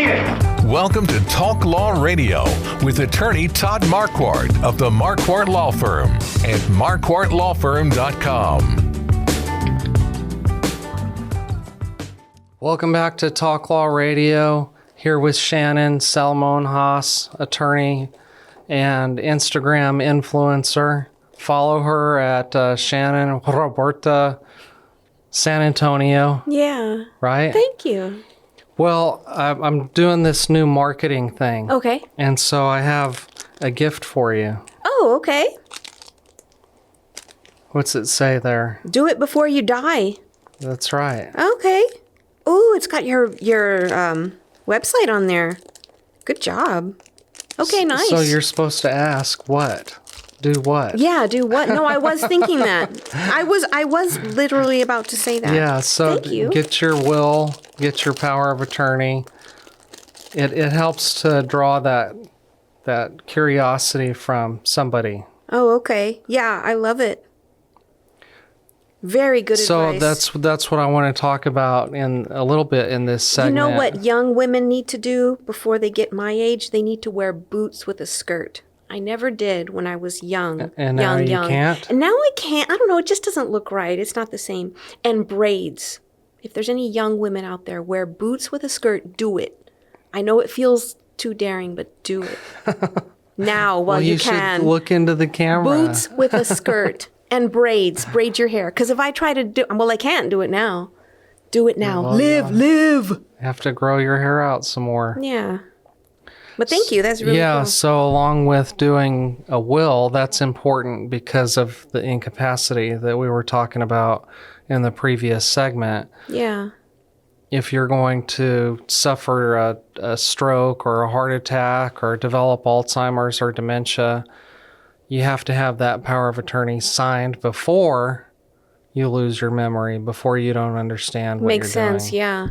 seen it. Welcome to Talk Law Radio with attorney Todd Marquardt of the Marquardt Law Firm at marquardtlawfirm.com. Welcome back to Talk Law Radio. Here with Shannon Salmon-Haas, attorney and Instagram influencer. Follow her at Shannon Roberta San Antonio. Yeah. Right? Thank you. Well, I'm doing this new marketing thing. Okay. And so I have a gift for you. Oh, okay. What's it say there? Do it before you die. That's right. Okay. Ooh, it's got your website on there. Good job. Okay, nice. So you're supposed to ask what? Do what? Yeah, do what? No, I was thinking that. I was literally about to say that. Yeah, so Thank you. Get your will, get your power of attorney. It helps to draw that curiosity from somebody. Oh, okay. Yeah, I love it. Very good advice. So that's what I want to talk about in a little bit in this segment. You know what young women need to do before they get my age? They need to wear boots with a skirt. I never did when I was young. And now you can't? And now I can't. I don't know. It just doesn't look right. It's not the same. And braids. If there's any young women out there, wear boots with a skirt, do it. I know it feels too daring, but do it. Now while you can. Should look into the camera. Boots with a skirt and braids. Braid your hair. Because if I try to do... Well, I can't do it now. Do it now. Well, live. You have to grow your hair out some more. Yeah. But thank you. That's really cool. So along with doing a will, that's important because of the incapacity that we were talking about in the previous segment. Yeah. If you're going to suffer a stroke or a heart attack or develop Alzheimer's or dementia, you have to have that power of attorney signed before you lose your memory, before you don't understand what Makes you're doing. sense, yeah.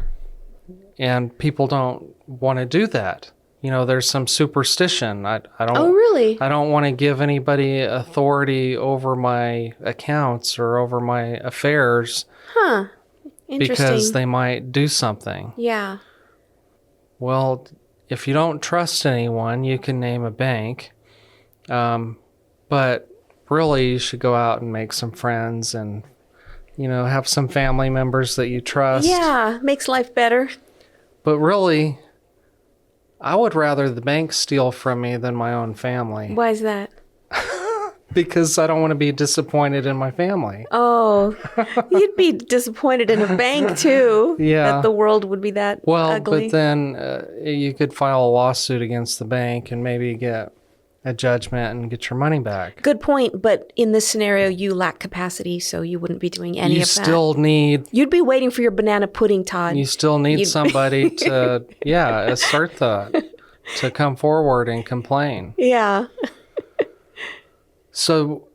And people don't want to do that. You know, there's some superstition. I don't. Oh, really? I don't want to give anybody authority over my accounts or over my affairs. Huh. Interesting. Because they might do something. Yeah. Well, if you don't trust anyone, you can name a bank. But really, you should go out and make some friends and, you know, have some family members that you trust. Yeah, makes life better. But really, I would rather the bank steal from me than my own family. Why is that? Because I don't want to be disappointed in my family. Oh, you'd be disappointed in a bank too. Yeah. That the world would be that ugly. But then you could file a lawsuit against the bank and maybe get a judgment and get your money back. Good point, but in this scenario, you lack capacity, so you wouldn't be doing any of that. You'd be waiting for your banana pudding, Todd. You still need somebody to, assert that, to come forward and complain. Yeah. So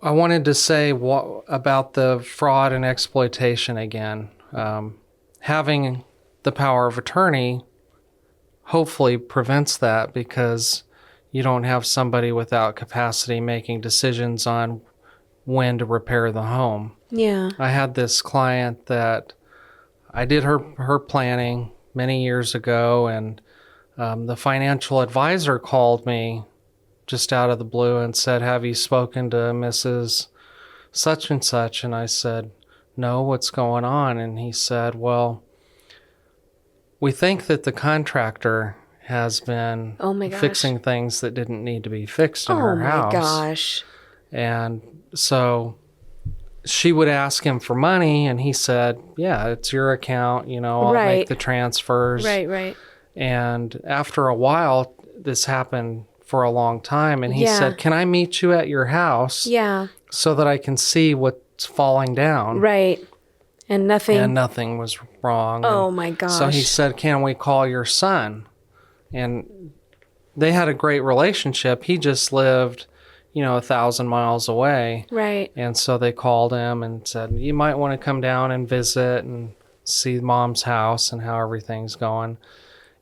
I wanted to say about the fraud and exploitation again. Having the power of attorney hopefully prevents that because you don't have somebody without capacity making decisions on when to repair the home. Yeah. I had this client that I did her planning many years ago, and the financial advisor called me just out of the blue and said, "Have you spoken to Mrs. such and such?" And I said, "No, what's going on?" And he said, "Well, we think that the contractor has been fixing things that didn't need to be fixed in her house." Oh my gosh. And so she would ask him for money, and he said, "Yeah, it's your account, I'll make the transfers." Right. And after a while, this happened for a long time, and he said, "Can I meet you at your house so that I can see what's falling down?" Right. And nothing was wrong. Oh and my gosh. So he said, "Can we call your son?" And they had a great relationship. He just lived, 1,000 miles away. Right. And so they called him and said, "You might want to come down and visit and see Mom's house and how everything's going."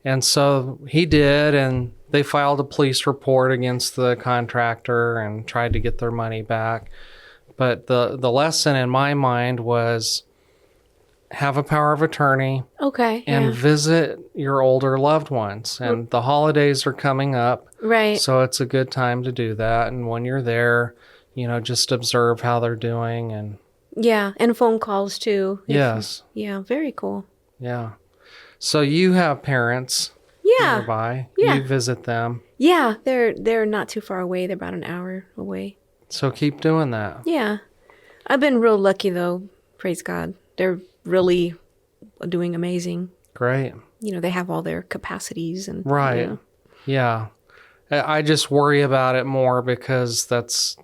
And so he did, and they filed a police report against the contractor and tried to get their money back. But the lesson in my mind was have a power of attorney Okay. and Yeah. visit your older loved ones. And the holidays are coming up. Right. So it's a good time to do that. And when you're there, just observe how they're doing. And Yeah. And phone calls too. yes. Yeah. Very cool. Yeah. So you have parents Yeah. nearby. Yeah. You visit them. Yeah. They're not too far away. They're about an hour away. So keep doing that. Yeah. I've been real lucky though. Praise God. They're really doing amazing. Great. They have all their capacities and Right. Yeah. I just worry about it more because that's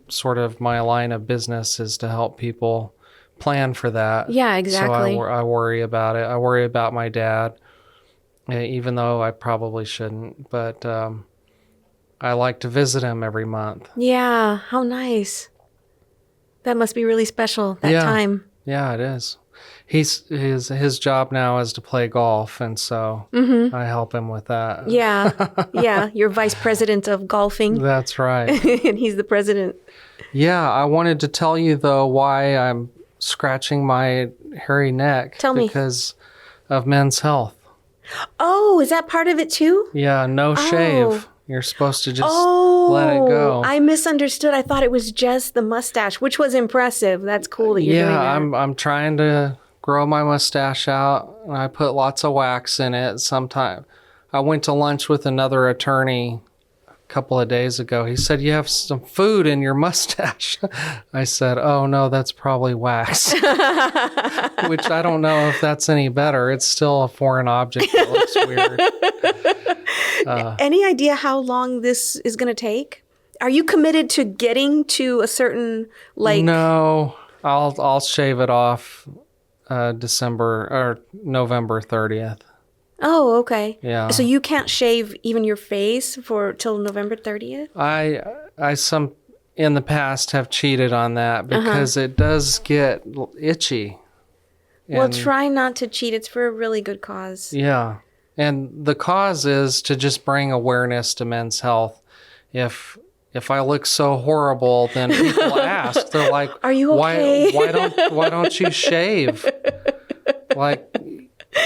sort of my line of business is to help people plan for that. Yeah, exactly. So I worry about it. I worry about my dad, even though I probably shouldn't. But I like to visit him every month. Yeah, how nice. That must be really special, that time. Yeah, it is. His job now is to play golf, and so I help him with that. Yeah, yeah. You're vice president of golfing, That's right. and he's the president. Yeah, I wanted to tell you, though, why I'm scratching my hairy neck. Tell me. Because of Men's Health. Oh, is that part of it too? Yeah, no shave. You're supposed to just let it go. I misunderstood. I thought it was just the mustache, which was impressive. That's cool that you're doing that. I'm trying to grow my mustache out, and I put lots of wax in it sometime. I went to lunch with another attorney a couple of days ago. He said, "You have some food in your mustache." I said, "Oh, no, that's probably wax," which I don't know if that's any better. It's still a foreign object that looks weird. Any idea how long this is going to take? Are you committed to getting to a certain, No, I'll shave it off December or November 30th. Oh, okay. Yeah. So you can't shave even your face till November 30th? I some in the past have cheated on that because it does get itchy. Well, And- try not to cheat. It's for a really good cause. Yeah. And the cause is to just bring awareness to Men's Health. If I look so horrible, then people ask. They're like, Are you okay? Why don't you shave? Like,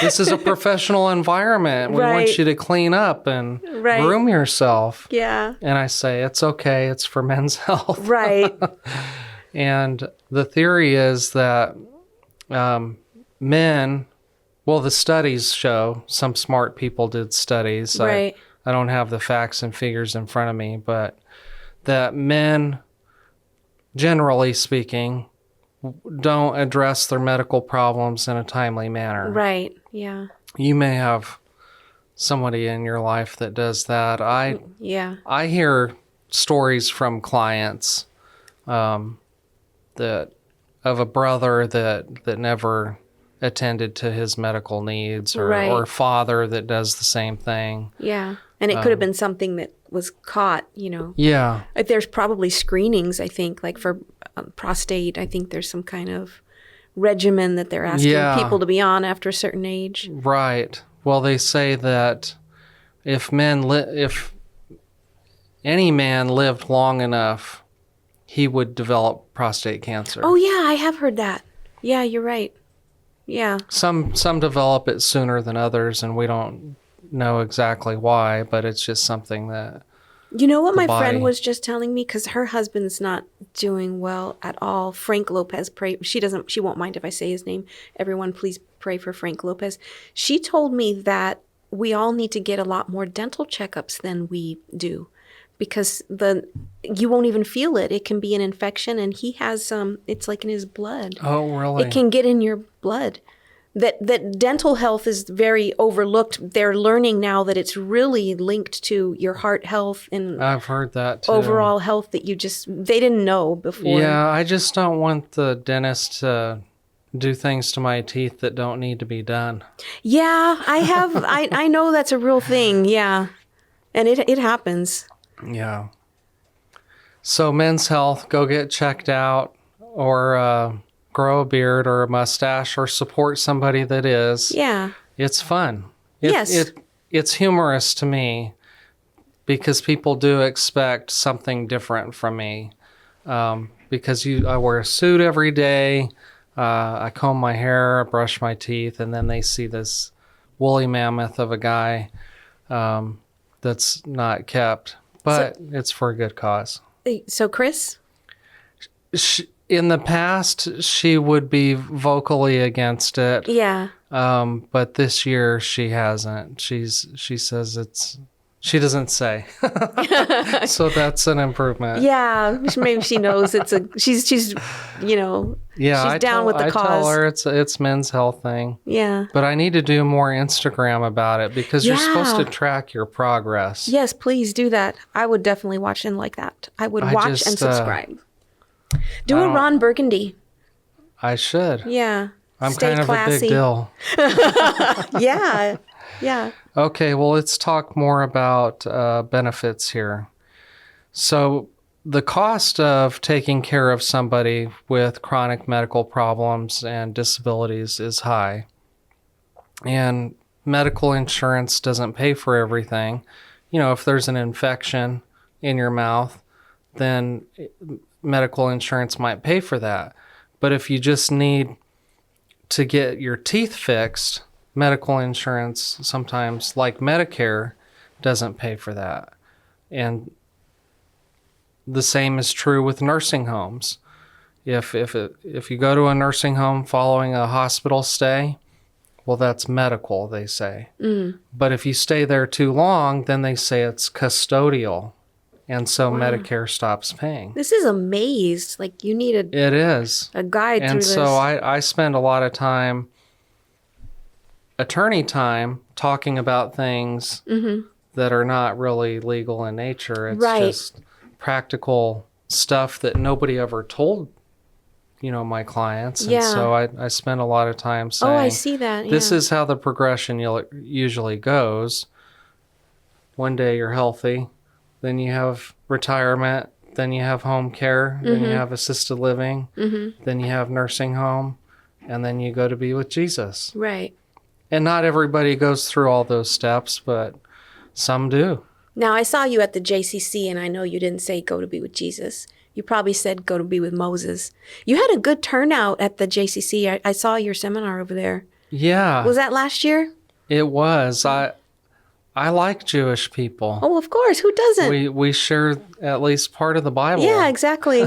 this is a professional environment. We Right. want you to clean up and Right. groom yourself. Yeah. And I say, it's okay. It's for men's health. Right. And the theory is that men, well, the studies show, some smart people did studies. Right. I don't have the facts and figures in front of me, but that men, generally speaking, don't address their medical problems in a timely manner. Right. Yeah. You may have somebody in your life that does that. Yeah. I hear stories from clients that of a brother that never attended to his medical needs, or, Right. or father that does the same thing. Yeah. And it could have been something that was caught, Yeah. There's probably screenings, I think, like for prostate. I think there's some kind of regimen that they're asking Yeah. people to be on after a certain age. Right. Well, they say that if any man lived long enough, he would develop prostate cancer. Oh, yeah, I have heard that. Yeah, you're right. Yeah. Some develop it sooner than others, and we don't know exactly why, but it's just something that You know what my body. friend was just telling me? Because her husband's not doing well at all. Frank Lopez, she won't mind if I say his name. Everyone, please pray for Frank Lopez. She told me that we all need to get a lot more dental checkups than we do, because you won't even feel it. It can be an infection, and he has it's like in his blood. Oh, really? It can get in your blood. That dental health is very overlooked. They're learning now that it's really linked to your heart health and I've heard that too. overall health that they didn't know before. Yeah, I just don't want the dentist to do things to my teeth that don't need to be done. Yeah, I know that's a real thing. Yeah. And it happens. Yeah. So Men's Health, go get checked out, or grow a beard or a mustache, or support somebody that is. Yeah. It's fun. Yes. It's humorous to me because people do expect something different from me. Because I wear a suit every day. I comb my hair, I brush my teeth, and then they see this woolly mammoth of a guy that's not kept. But it's for a good cause. So, Chris? In the past, she would be vocally against it. Yeah. But this year, she hasn't. She says she doesn't say. So that's an improvement. Yeah, maybe she knows she's she's down with the cause. I tell her it's Men's Health thing. Yeah. But I need to do more Instagram about it because you're supposed to track your progress. Yes, please do that. I would definitely watch and like that. I would watch and subscribe. Do a Ron Burgundy. I should. Yeah. I'm Stay kind classy. of a big deal. Yeah. Yeah. Okay, well, let's talk more about benefits here. So the cost of taking care of somebody with chronic medical problems and disabilities is high. And medical insurance doesn't pay for everything. If there's an infection in your mouth, then medical insurance might pay for that. But if you just need to get your teeth fixed, medical insurance sometimes, like Medicare, doesn't pay for that. And the same is true with nursing homes. If you go to a nursing home following a hospital stay, well, that's medical, they say. But if you stay there too long, then they say it's custodial. And so Medicare stops paying. This is a maze. Like, you need It is. a guide through this. And so I spend a lot of time, attorney time, talking about things that are not really legal in nature. It's just practical stuff that nobody ever told, my clients. And so I spend a lot of time saying, I see that. This is how the progression usually goes. One day you're healthy. Then you have retirement, then you have home care, then you have assisted living, then you have nursing home, and then you go to be with Jesus. Right. And not everybody goes through all those steps, but some do. Now, I saw you at the JCC, and I know you didn't say go to be with Jesus. You probably said go to be with Moses. You had a good turnout at the JCC. I saw your seminar over there. Yeah. Was that last year? It was. I like Jewish people. Oh, of course. Who doesn't? We share at least part of the Bible. Yeah, exactly.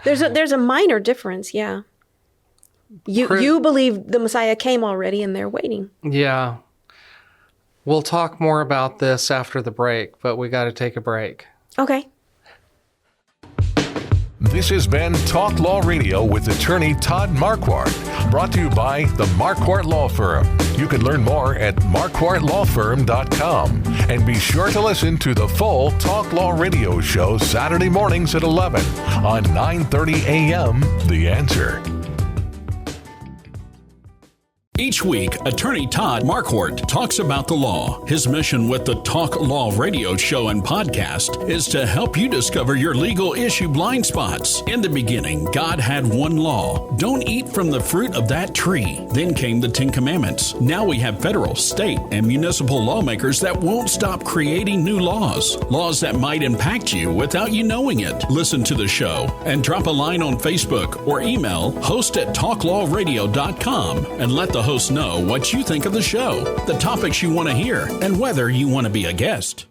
There's a minor difference. Yeah. You believe the Messiah came already and they're waiting. Yeah. We'll talk more about this after the break, but we got to take a break. Okay. This has been Talk Law Radio with attorney Todd Marquardt, brought to you by the Marquardt Law Firm. You can learn more at marquardtlawfirm.com. And be sure to listen to the full Talk Law Radio show Saturday mornings at 11 on 9:30 a.m. The Answer. Each week, attorney Todd Marquardt talks about the law. His mission with the Talk Law Radio show and podcast is to help you discover your legal issue blind spots. In the beginning, God had one law. Don't eat from the fruit of that tree. Then came the 10 Commandments. Now we have federal, state, and municipal lawmakers that won't stop creating new laws. Laws that might impact you without you knowing it. Listen to the show and drop a line on Facebook or email host@talklawradio.com and let the host know what you think of the show, the topics you want to hear, and whether you want to be a guest.